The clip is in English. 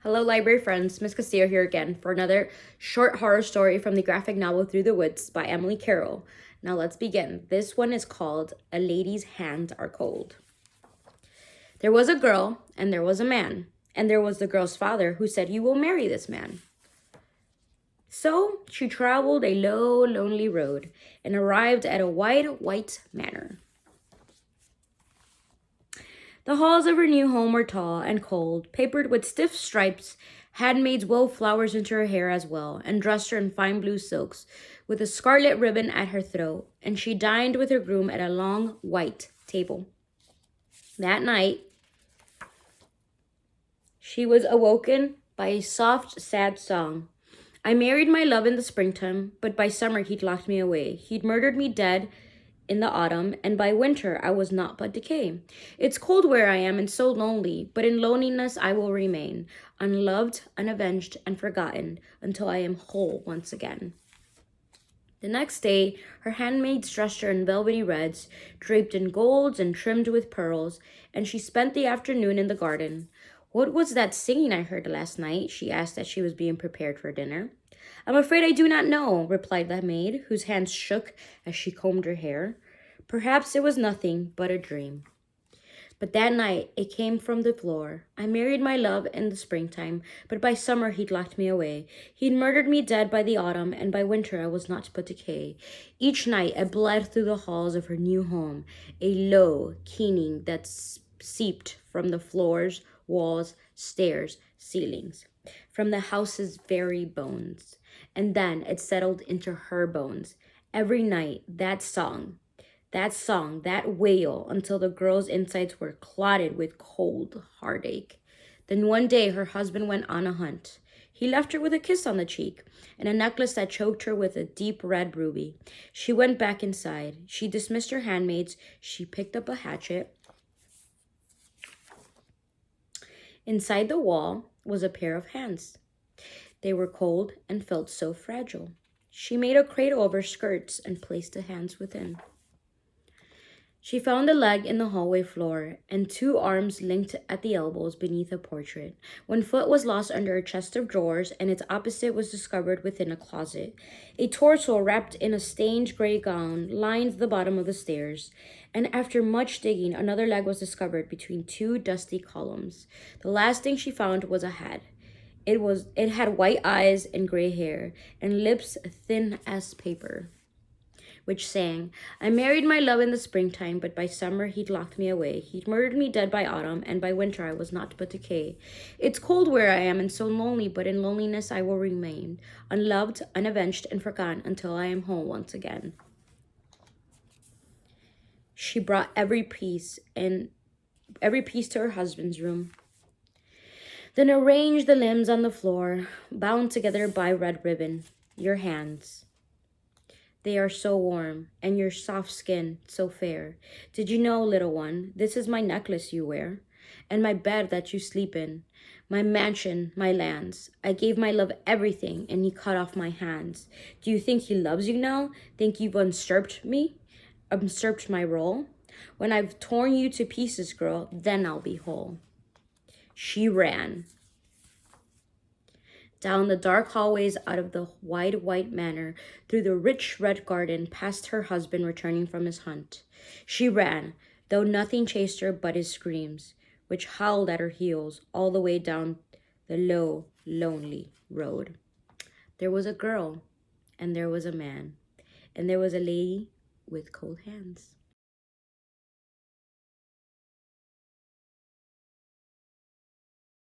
Hello, library friends. Miss Castillo here again for another short horror story from the graphic novel Through the Woods by Emily Carroll. Now let's begin. This one is called A Lady's Hands Are Cold. There was a girl, and there was a man, and there was the girl's father who said, "You will marry this man." So she traveled a low, lonely road and arrived at a wide, white manor. The halls of her new home were tall and cold, papered with stiff stripes. Handmaids wove flowers into her hair as well, and dressed her in fine blue silks, with a scarlet ribbon at her throat, and she dined with her groom at a long white table. That night, she was awoken by a soft, sad song. "I married my love in the springtime, but by summer he'd locked me away. He'd murdered me dead in the autumn, and by winter I was naught but decay. It's cold where I am and so lonely, but in loneliness I will remain, unloved, unavenged, and forgotten, until I am whole once again." The next day, her handmaids dressed her in velvety reds, draped in golds and trimmed with pearls, and she spent the afternoon in the garden. "What was that singing I heard last night?" she asked as she was being prepared for dinner. "I'm afraid I do not know," replied the maid, whose hands shook as she combed her hair. "Perhaps it was nothing but a dream." But that night it came from the floor. "I married my love in the springtime, but by summer he'd locked me away. He'd murdered me dead by the autumn, and by winter I was not but decay." Each night it bled through the halls of her new home, a low keening that seeped from the floors, walls, stairs, ceilings, from the house's very bones. And then it settled into her bones. Every night, that wail, until the girl's insides were clotted with cold heartache. Then one day her husband went on a hunt. He left her with a kiss on the cheek and a necklace that choked her with a deep red ruby. She went back inside. She dismissed her handmaids. She picked up a hatchet. Inside the wall was a pair of hands. They were cold and felt so fragile. She made a cradle of her skirts and placed the hands within. She found a leg in the hallway floor and two arms linked at the elbows beneath a portrait. One foot was lost under a chest of drawers, and its opposite was discovered within a closet. A torso wrapped in a stained gray gown lined the bottom of the stairs, and after much digging, another leg was discovered between two dusty columns. The last thing she found was a head. It had white eyes and gray hair, and lips thin as paper, which sang, "I married my love in the springtime, but by summer he'd locked me away. He'd murdered me dead by autumn, and by winter I was naught but decay. It's cold where I am and so lonely, but in loneliness I will remain, unloved, unavenged, and forgotten, until I am whole once again." She brought every piece to her husband's room, then arranged the limbs on the floor, bound together by red ribbon. "Your hands, they are so warm, and your soft skin so fair. Did you know, little one, this is my necklace you wear, and my bed that you sleep in, my mansion, my lands. I gave my love everything, and he cut off my hands. Do you think he loves you now? Think you've usurped my role? When I've torn you to pieces, girl, then I'll be whole." She ran down the dark hallways, out of the wide white manor, through the rich red garden, past her husband returning from his hunt. She ran, though nothing chased her but his screams, which howled at her heels all the way down the low, lonely road. There was a girl, and there was a man, and there was a lady with cold hands.